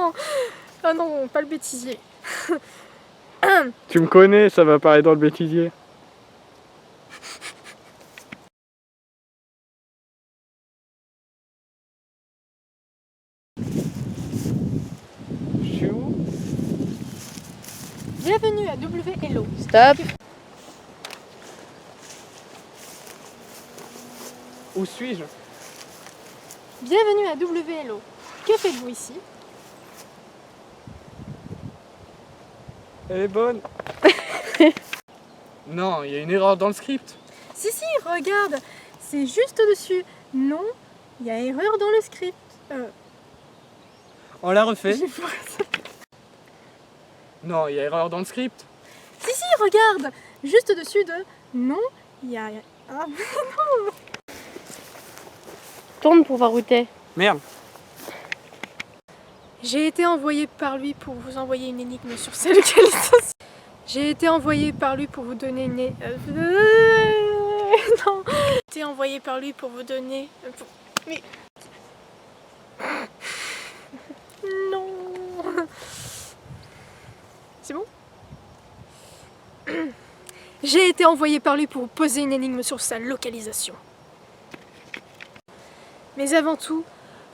non. Ah non, pas le bêtisier. Tu me connais, ça va apparaître dans le bêtisier. Je suis où? Bienvenue à WLO. Stop. Où suis-je? Bienvenue à WLO. Que faites-vous ici? Elle est bonne. Non, il y a une erreur dans le script. Si, regarde, c'est juste dessus. Non, il y a erreur dans le script. On l'a refait. J'ai foiré ça. Non, il y a erreur dans le script. Si, regarde, juste dessus de non, il y a... Ah, Tourne pour voir où t'es. Merde. J'ai été envoyé par lui pour vous envoyer une énigme sur sa localisation. J'ai été envoyé par lui pour vous donner une... Non. J'ai été envoyé par lui pour vous donner... Mais... Non. C'est bon? J'ai été envoyé par lui pour vous poser une énigme sur sa localisation. Mais avant tout,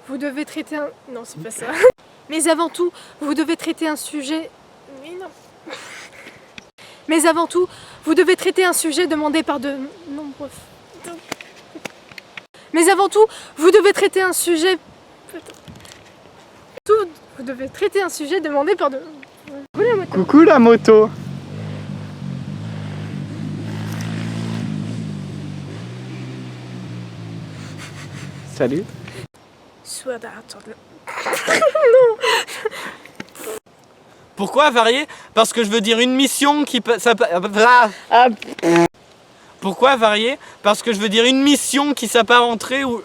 vous devez traiter un... Non, c'est pas ça. Mais avant tout, vous devez traiter un sujet... Mais non. Mais avant tout, vous devez traiter un sujet demandé par de nombreux... Mais avant tout, vous devez traiter un sujet... Vous devez traiter un sujet demandé par de... Coucou la moto. Salut. Sword Art Online. Pourquoi varier? Parce que je veux dire une mission qui peut... Ah, Pourquoi varier? Parce que je veux dire une mission qui s'apparenterait ou...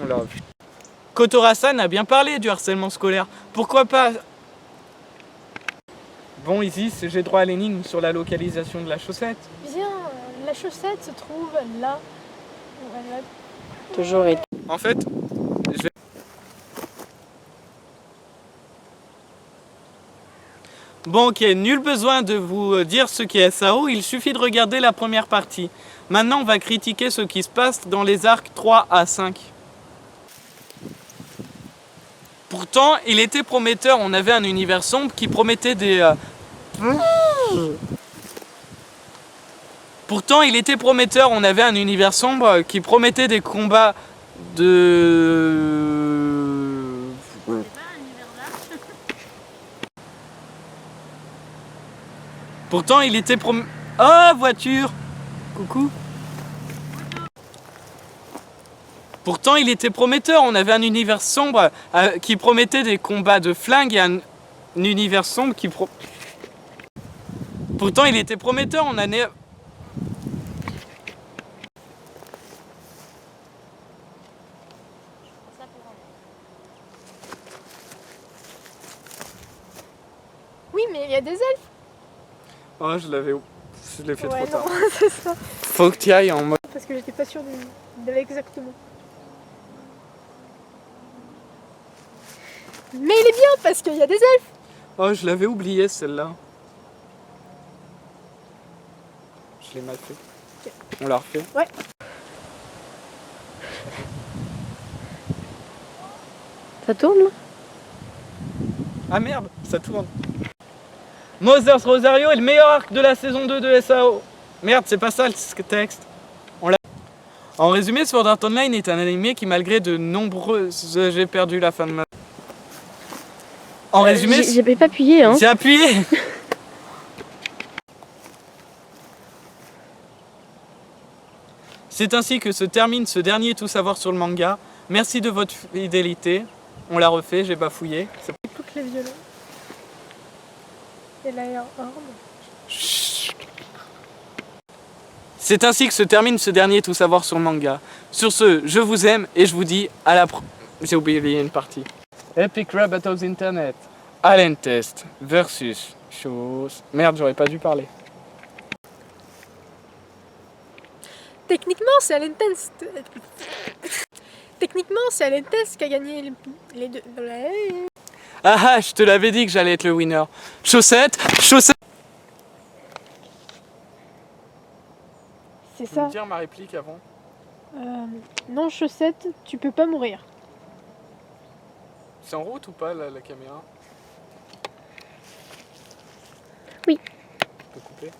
On l'a vu. Kotora-san a bien parlé du harcèlement scolaire. Pourquoi pas... Bon Isis, j'ai droit à l'énigme sur la localisation de la chaussette. Bien, la chaussette se trouve là. Voilà. toujours été. En fait, je vais... Bon ok, nul besoin de vous dire ce qu'est SAO, il suffit de regarder la première partie. Maintenant on va critiquer ce qui se passe dans les arcs 3 à 5. Pourtant, il était prometteur, on avait un univers sombre qui promettait des... Pourtant, il était prometteur, on avait un univers sombre qui promettait des combats de... Pourtant, il était Oh, voiture! Coucou! Pourtant, il était prometteur, on avait un univers sombre qui promettait des combats de flingues et un univers sombre qui Pourtant, il était prometteur, on a... Oui, mais il y a des elfes. Oh, je l'ai fait Ouais, trop tard. non, c'est ça. Faut que tu ailles en mode... Parce que j'étais pas sûre d'aller exactement. Mais il est bien parce qu'il y a des elfes. Oh, je l'avais oublié celle-là. Je l'ai mal fait. Ok. On l'a refait. Ouais. Ça tourne là? Ah merde, ça tourne. Mother's Rosario est le meilleur arc de la saison 2 de SAO. Merde, c'est pas ça le texte. En résumé, Sword Art Online est un animé qui, malgré de nombreuses... J'ai perdu la fin de ma... En résumé... J'ai pas appuyé, hein. J'ai appuyé. C'est ainsi que se termine ce dernier Tout savoir sur le manga. Merci de votre fidélité. On l'a refait, j'ai bafouillé. Toutes les violons. Et là, C'est ainsi que se termine ce dernier Tout savoir sur le manga. Sur ce, je vous aime et je vous dis à la J'ai oublié une partie. Epic Rap Battles Internet. Allen Test versus chose... Merde, j'aurais pas dû parler. Techniquement, c'est Allen Test. Techniquement, c'est Allen Test qui a gagné les deux. Ah, je te l'avais dit que j'allais être le winner. Chaussette, chaussette. C'est Tu peux ça. me dire ma réplique avant? Non, chaussette, tu peux pas mourir. C'est en route ou pas la caméra? Oui. Tu peux couper?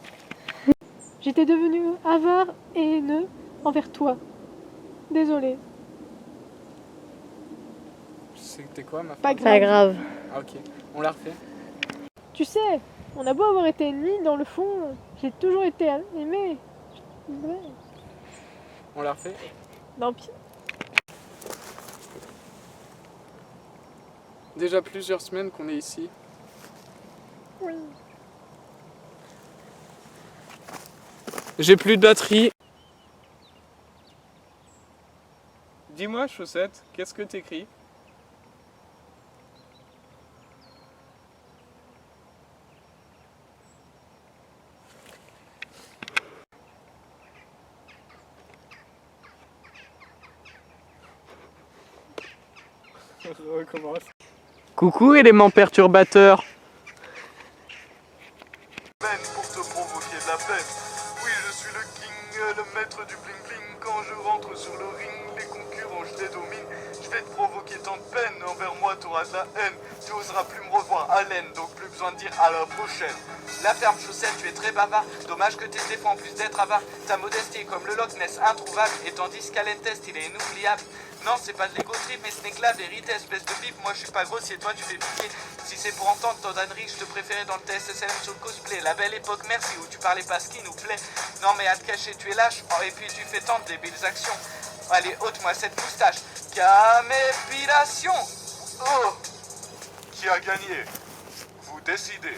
J'étais devenu avare et haineux envers toi. Désolée. C'était quoi ma Pas phrase? Pas grave. Ah ok, on la refait. Tu sais, on a beau avoir été ennemis, dans le fond, j'ai toujours été aimée. Ouais. On la refait. Non, pis... Déjà plusieurs semaines qu'on est ici. Oui. J'ai plus de batterie. Dis-moi, Chaussette, qu'est-ce que t'écris? Recommence. Coucou élément perturbateur. Pour te provoquer de la peine. Oui, je suis le king, le maître du bling bling. Quand je rentre sur le ring, les concurrents, je les domine. Je vais te provoquer tant de peine, envers moi t'auras de la haine. Tu oseras plus me revoir à l'aine, donc plus besoin de dire à la prochaine. La ferme Chaussette, tu es très bavard. Dommage que tes défauts en plus d'être avare. Ta modestie est comme le Loch Ness introuvable. Et tandis qu'Alentest, il est inoubliable. Non, c'est pas de l'ego trip, mais ce n'est que la vérité, espèce de pipe. Moi je suis pas grossier, toi tu fais piquer. Si c'est pour entendre ton ânerie, je te préférais dans le TSSM sur le cosplay. La belle époque, merci, où tu parlais pas ce qui nous plaît. Non, mais à te cacher, tu es lâche. Oh, et puis tu fais tant de débiles actions. Allez, ôte-moi cette moustache. Camépilation. Oh, qui a gagné? Vous décidez.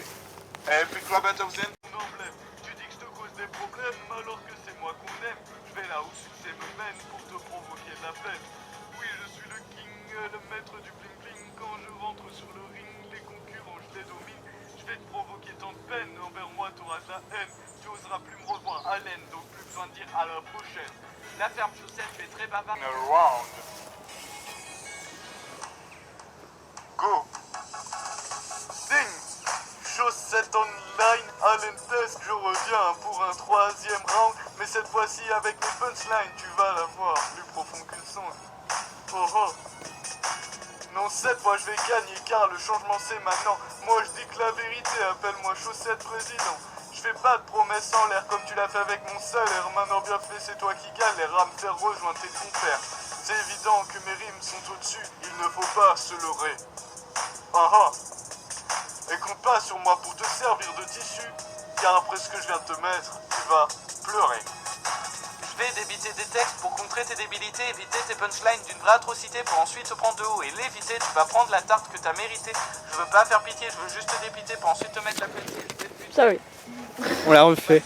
Et puis toi, vous êtes mon emblème. Tu dis que je te cause des problèmes alors que c'est moi qu'on aime. Je vais là où succès me mène pour te provoquer de la peine. Oui, je suis le king, le maître du bling bling. Quand je rentre sur le ring, les concurrents, je les domine. Je vais te provoquer tant de peine, envers moi t'auras de la haine. Tu oseras plus me revoir à l'aine, donc plus besoin de dire à la prochaine. La ferme Chaussette, tu es très bavard. Around. Go. Ding. Chaussette online, Alentest, je reviens pour un troisième round. Mais cette fois-ci avec mes punchlines, tu vas la voir plus profond qu'une sonde. Oh oh. Non, cette fois je vais gagner car le changement c'est maintenant. Moi je dis que la vérité, appelle-moi Chaussette président. Je fais pas de promesses en l'air comme tu l'as fait avec mon salaire. Maintenant bien fait, c'est toi qui galère à me faire rejoindre tes compères. C'est évident que mes rimes sont au-dessus, il ne faut pas se leurrer. Ah ah. Et compte pas sur moi pour te servir de tissu, car après ce que je viens de te mettre, tu vas pleurer. Je vais débiter des textes pour contrer tes débilités, éviter tes punchlines d'une vraie atrocité pour ensuite te prendre de haut et l'éviter. Tu vas prendre la tarte que t'as méritée. Je veux pas faire pitié, je veux juste te dépiter pour ensuite te mettre la petite. Ça oui. On la refait.